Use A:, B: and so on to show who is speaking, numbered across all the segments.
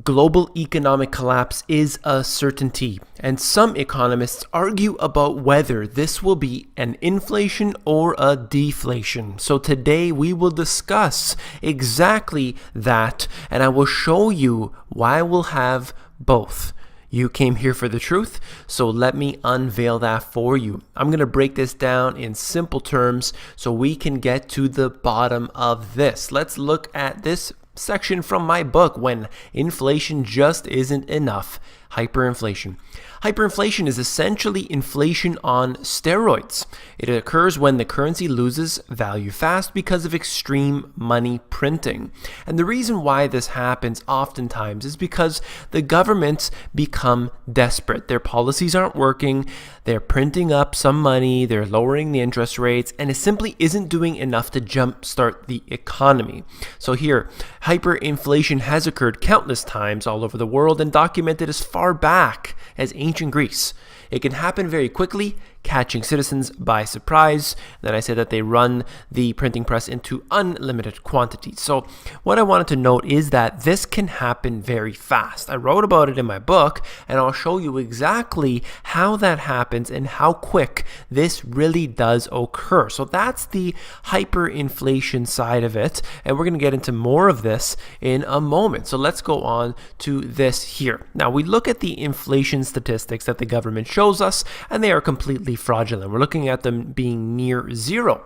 A: Global economic collapse is a certainty, and some economists argue about whether this will be an inflation or a deflation. So today we will discuss exactly that, and I will show you why we'll have both. You came here for the truth, so let me unveil that for you. I'm going to break this down in simple terms so we can get to the bottom of this. Let's look at this section from my book, When Inflation Just Isn't Enough, Hyperinflation. Hyperinflation is essentially inflation on steroids. It occurs when the currency loses value fast because of extreme money printing. And the reason why this happens oftentimes is because the governments become desperate. Their policies aren't working, they're printing up some money, they're lowering the interest rates, and it simply isn't doing enough to jumpstart the economy. So here, hyperinflation has occurred countless times all over the world and documented as far back as ancient Greece. It can happen very quickly, catching citizens by surprise. Then I said that they run the printing press into unlimited quantities. So what I wanted to note is that this can happen very fast. I wrote about it in my book, and I'll show you exactly how that happens and how quick this really does occur. So that's the hyperinflation side of it, and we're going to get into more of this in a moment. So let's go on to this here. Now we look at the inflation statistics that the government shows us, and they are completely fraudulent. We're looking at them being near zero.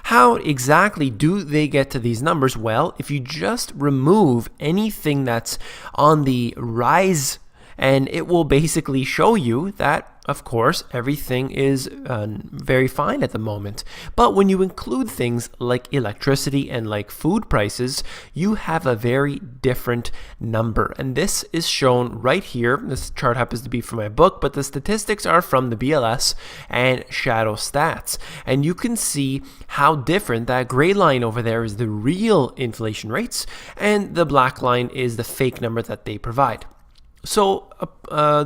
A: How exactly do they get to these numbers? Well, if you just remove anything that's on the rise, and it will basically show you that, of course, everything is very fine at the moment. But when you include things like electricity and like food prices, you have a very different number. And this is shown right here. This chart happens to be from my book, but the statistics are from the BLS and Shadow Stats. And you can see how different that gray line over there is the real inflation rates, and the black line is the fake number that they provide. So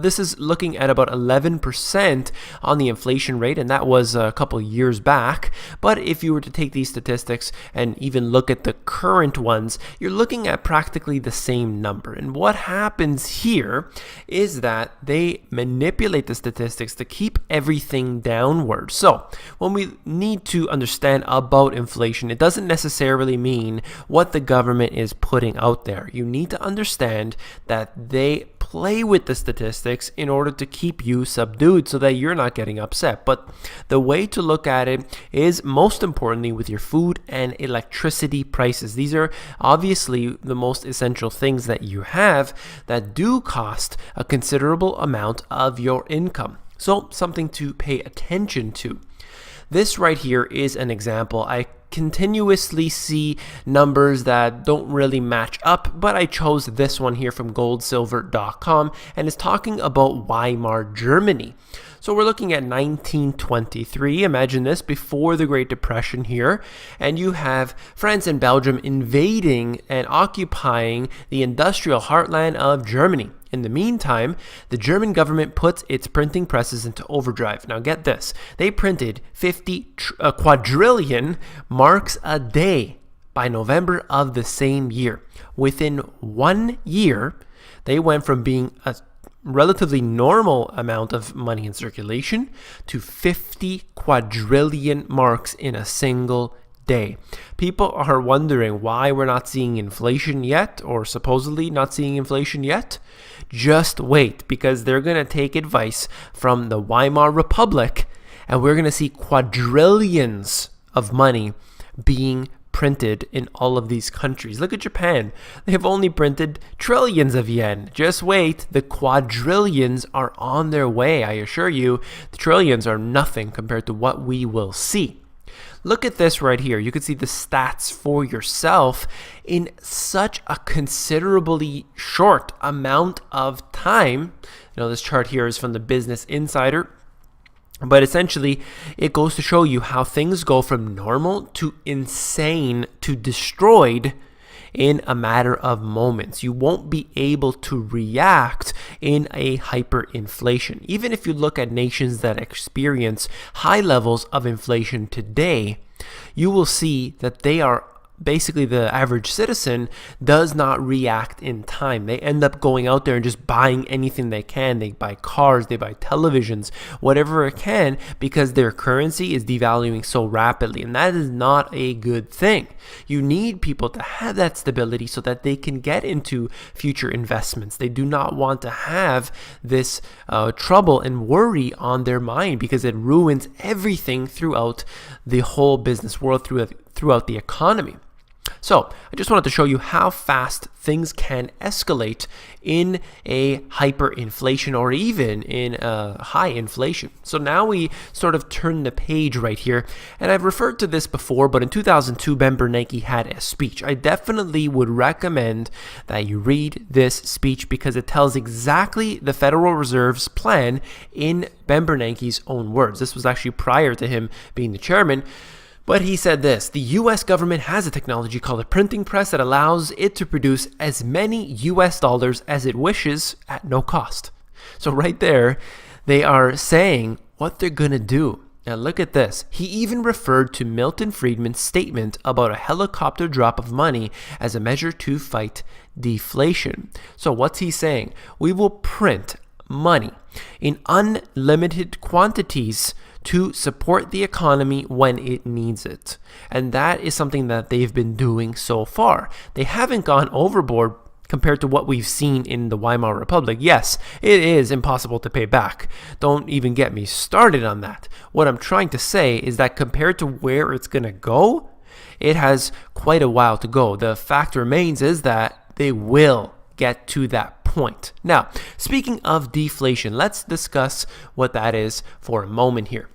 A: this is looking at about 11% on the inflation rate, and that was a couple years back. But if you were to take these statistics and even look at the current ones, you're looking at practically the same number. And what happens here is that they manipulate the statistics to keep everything downward. So when we need to understand about inflation, it doesn't necessarily mean what the government is putting out there. You need to understand that they play with the statistics in order to keep you subdued so that you're not getting upset. But the way to look at it is most importantly with your food and electricity prices. These are obviously the most essential things that you have that do cost a considerable amount of your income. So something to pay attention to. This right here is an example. I continuously see numbers that don't really match up, but I chose this one here from goldsilver.com, and it's talking about Weimar Germany. So we're looking at 1923. Imagine this, before the Great Depression here, and you have France and Belgium invading and occupying the industrial heartland of Germany. In the meantime, the German government puts its printing presses into overdrive. Now get this, they printed 50 quadrillion marks a day by November of the same year. Within 1 year, they went from being a relatively normal amount of money in circulation to 50 quadrillion marks in a single day. People are wondering why we're not seeing inflation yet, or supposedly not seeing inflation yet. Just wait, because they're going to take advice from the Weimar Republic, and we're going to see quadrillions of money being printed in all of these countries. Look at Japan. They have only printed trillions of yen. Just wait, the quadrillions are on their way. I assure you, the trillions are nothing compared to what we will see. Look at this right here. You can see the stats for yourself in such a considerably short amount of time. You know, this chart here is from the Business Insider. But essentially, it goes to show you how things go from normal to insane to destroyed in a matter of moments. You won't be able to react in a hyperinflation. Even if you look at nations that experience high levels of inflation today, you will see that they are basically the average citizen does not react in time. They end up going out there and just buying anything they can. They buy cars, they buy televisions, whatever it can, because their currency is devaluing so rapidly. And that is not a good thing. You need people to have that stability so that they can get into future investments. They do not want to have this trouble and worry on their mind, because it ruins everything throughout the whole business world, throughout the economy. So I just wanted to show you how fast things can escalate in a hyperinflation or even in a high inflation. So now we sort of turn the page right here. And I've referred to this before, but in 2002, Ben Bernanke had a speech. I definitely would recommend that you read this speech because it tells exactly the Federal Reserve's plan in Ben Bernanke's own words. This was actually prior to him being the chairman. But he said this: the US government has a technology called a printing press that allows it to produce as many US dollars as it wishes at no cost. So right there, they are saying what they're going to do. Now look at this. He even referred to Milton Friedman's statement about a helicopter drop of money as a measure to fight deflation. So what's he saying? We will print money in unlimited quantities to support the economy when it needs it. And that is something that they've been doing so far. They haven't gone overboard compared to what we've seen in the Weimar Republic. Yes, it is impossible to pay back. Don't even get me started on that. What I'm trying to say is that compared to where it's going to go, it has quite a while to go. The fact remains is that they will get to that point. Now, speaking of deflation, let's discuss what that is for a moment here.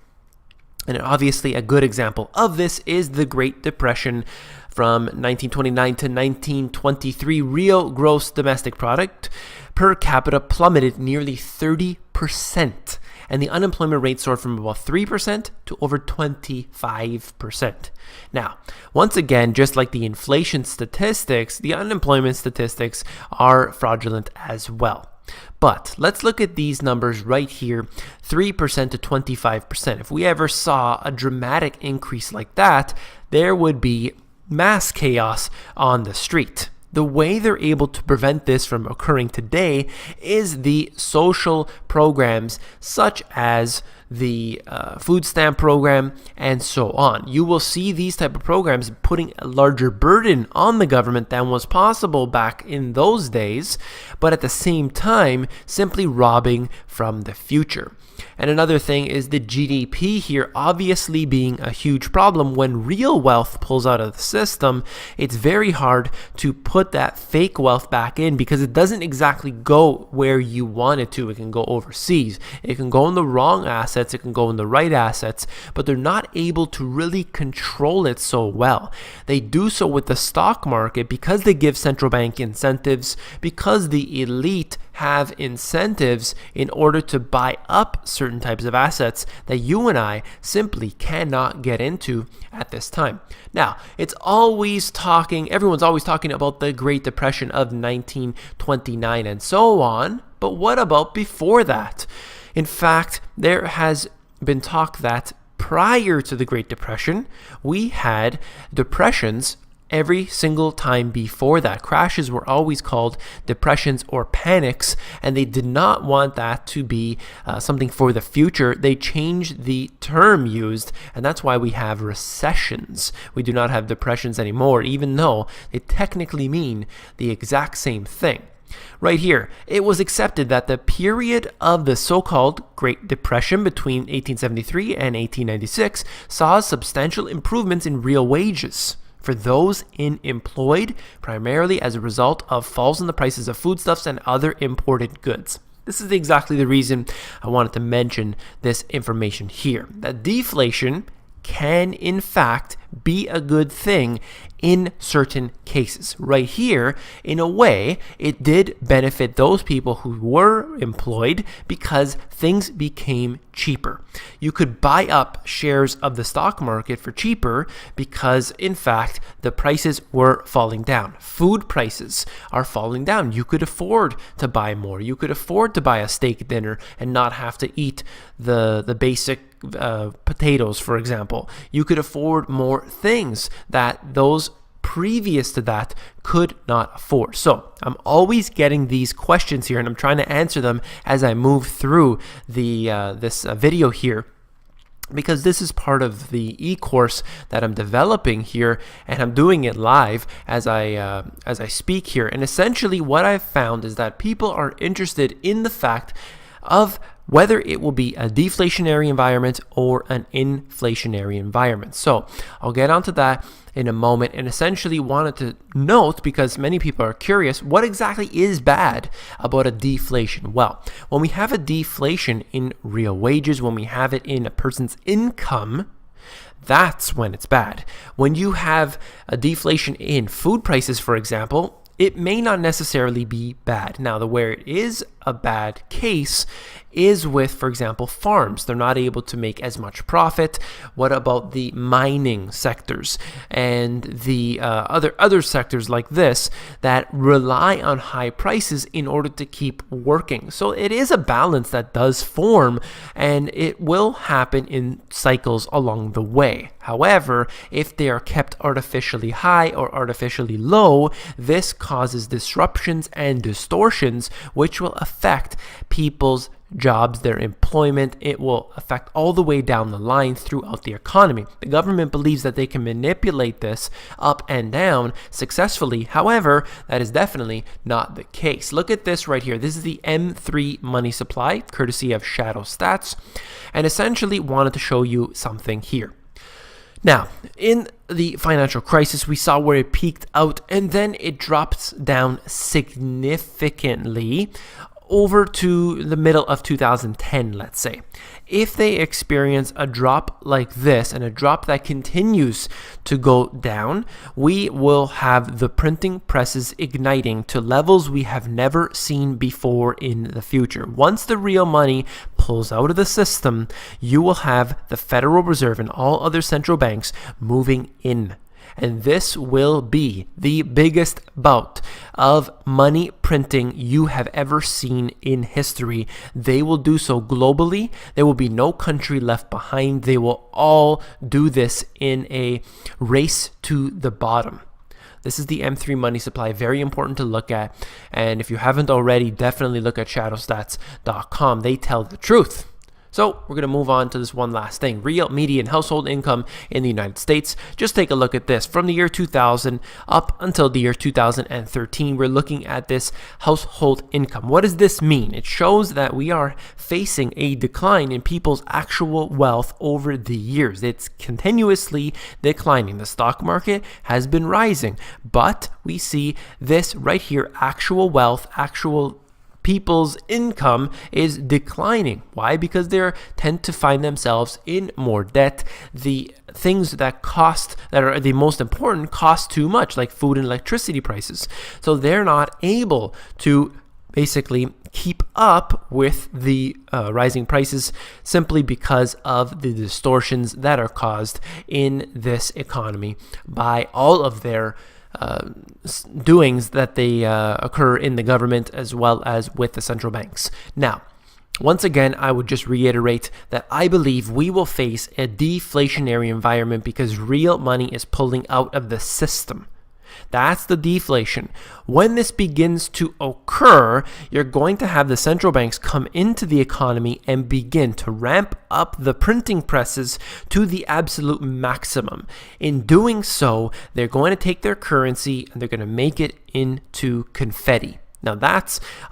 A: And obviously a good example of this is the Great Depression from 1929 to 1923. Real gross domestic product per capita plummeted nearly 30%. And the unemployment rate soared from about 3% to over 25%. Now, once again, just like the inflation statistics, the unemployment statistics are fraudulent as well. But let's look at these numbers right here, 3% to 25%. If we ever saw a dramatic increase like that, there would be mass chaos on the street. The way they're able to prevent this from occurring today is the social programs such as the food stamp program and so on. You will see these type of programs putting a larger burden on the government than was possible back in those days, but at the same time simply robbing from the future. And another thing is the GDP here obviously being a huge problem. When real wealth pulls out of the system, it's very hard to put that fake wealth back in because it doesn't exactly go where you want it to. It can go overseas. It can go in the wrong assets. It can go in the right assets, but they're not able to really control it so well. They do so with the stock market because they give central bank incentives, because the elite have incentives in order to buy up certain types of assets that you and I simply cannot get into at this time. Now, everyone's always talking about the Great Depression of 1929 and so on, but what about before that? In fact, there has been talk that prior to the Great Depression, we had depressions every single time before that. Crashes were always called depressions or panics, and they did not want that to be something for the future. They changed the term used, and that's why we have recessions. We do not have depressions anymore, even though they technically mean the exact same thing. Right here, it was accepted that the period of the so-called Great Depression between 1873 and 1896 saw substantial improvements in real wages for those employed, primarily as a result of falls in the prices of foodstuffs and other imported goods. This is exactly the reason I wanted to mention this information here, that deflation can in fact be a good thing in certain cases. Right here, in a way, it did benefit those people who were employed because things became cheaper. You could buy up shares of the stock market for cheaper because, in fact, the prices were falling down. Food prices are falling down. You could afford to buy more. You could afford to buy a steak dinner and not have to eat the basic potatoes, for example. You could afford more things that those previous to that could not afford. So I'm always getting these questions here, and I'm trying to answer them as I move through this video here, because this is part of the e-course that I'm developing here, and I'm doing it live as I speak here. And essentially what I've found is that people are interested in the fact of whether it will be a deflationary environment or an inflationary environment. So I'll get onto that in a moment, and essentially wanted to note, because many people are curious, what exactly is bad about a deflation? Well, when we have a deflation in real wages, when we have it in a person's income, that's when it's bad. When you have a deflation in food prices, for example, it may not necessarily be bad. Now, where it is a bad case is with, for example, farms. They're not able to make as much profit. What about the mining sectors and the other sectors like this that rely on high prices in order to keep working? So it is a balance that does form, and it will happen in cycles along the way. However, if they are kept artificially high or artificially low, this causes disruptions and distortions, which will affect people's jobs, their employment. It will affect all the way down the line throughout the economy. The government believes that they can manipulate this up and down successfully. However, that is definitely not the case. Look at this right here. This is the M3 money supply, courtesy of Shadow Stats, and essentially wanted to show you something here. Now, in the financial crisis, we saw where it peaked out and then it dropped down significantly over to the middle of 2010, let's say. If they experience a drop like this, and a drop that continues to go down, we will have the printing presses igniting to levels we have never seen before in the future. Once the real money pulls out of the system, you will have the Federal Reserve and all other central banks moving in. And this will be the biggest bout of money printing you have ever seen in history. They will do so globally. There will be no country left behind. They will all do this in a race to the bottom. This is the M3 money supply, very important to look at. And if you haven't already, definitely look at shadowstats.com. They tell the truth. So we're going to move on to this one last thing. Real median household income in the United States. Just take a look at this. From the year 2000 up until the year 2013, we're looking at this household income. What does this mean? It shows that we are facing a decline in people's actual wealth over the years. It's continuously declining. The stock market has been rising, but we see this right here, actual wealth, actual people's income is declining. Why? Because they tend to find themselves in more debt. The things that are the most important cost too much, like food and electricity prices. So they're not able to basically keep up with the rising prices simply because of the distortions that are caused in this economy by all of their doings that they occur in the government as well as with the central banks. Now, once again, I would just reiterate that I believe we will face a deflationary environment because real money is pulling out of the system. That's the deflation. When this begins to occur, you're going to have the central banks come into the economy and begin to ramp up the printing presses to the absolute maximum. In doing so, they're going to take their currency and they're going to make it into confetti. Now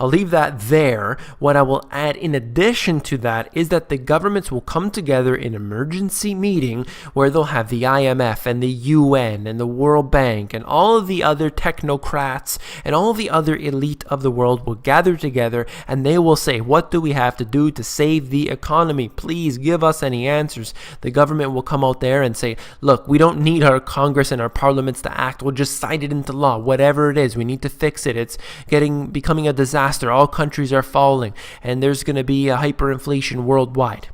A: I'll leave that there. What I will add in addition to that is that the governments will come together in emergency meeting where they'll have the IMF and the UN and the World Bank and all of the other technocrats and all the other elite of the world will gather together and they will say, what do we have to do to save the economy? Please give us any answers. The government will come out there and say, look, we don't need our Congress and our parliaments to act. We'll just cite it into law. Whatever it is, we need to fix it. It's becoming a disaster. All countries are falling and there's going to be a hyperinflation worldwide.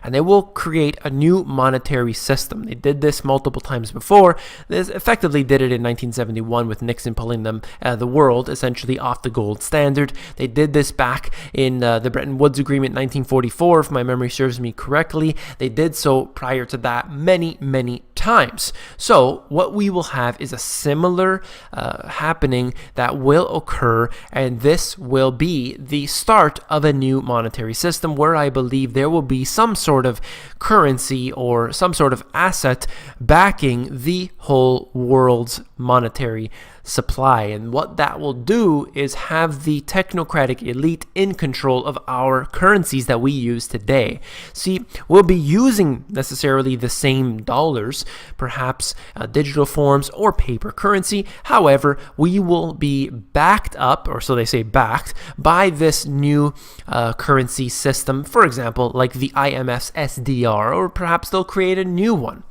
A: and they will create a new monetary system. They did this multiple times before. They effectively did it in 1971 with Nixon pulling the world essentially off the gold standard. They did this back in the Bretton Woods Agreement 1944, if my memory serves me correctly. They did so prior to that many times. So what we will have is a similar happening that will occur, and this will be the start of a new monetary system where I believe there will be some sort of currency or some sort of asset backing the whole world's monetary supply. And what that will do is have the technocratic elite in control of our currencies that we use today. See, we'll be using necessarily the same dollars, perhaps digital forms or paper currency. However, we will be backed up, or so they say backed, by this new currency system, for example, like the IMF's SDR, or perhaps they'll create a new one.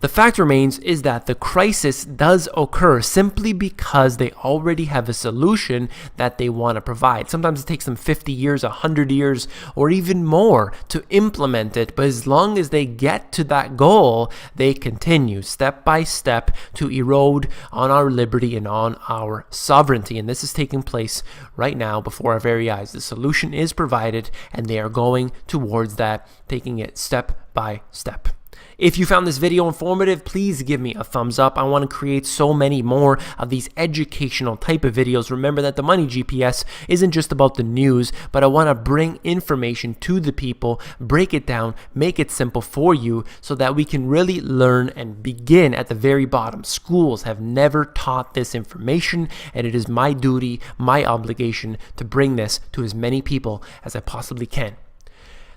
A: The fact remains is that the crisis does occur simply because they already have a solution that they want to provide. Sometimes it takes them 50 years, 100 years, or even more to implement it. But as long as they get to that goal, they continue step by step to erode on our liberty and on our sovereignty. And this is taking place right now before our very eyes. The solution is provided, and they are going towards that, taking it step by step. If you found this video informative, please give me a thumbs up. I want to create so many more of these educational type of videos. Remember that the Money GPS isn't just about the news, but I want to bring information to the people, break it down, make it simple for you so that we can really learn and begin at the very bottom. Schools have never taught this information, and it is my duty, my obligation to bring this to as many people as I possibly can.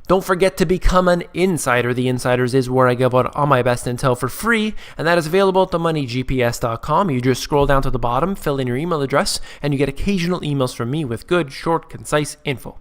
A: Don't forget to become an insider. The Insiders is where I give out all my best intel for free, and that is available at themoneygps.com. You just scroll down to the bottom, fill in your email address, and you get occasional emails from me with good, short, concise info.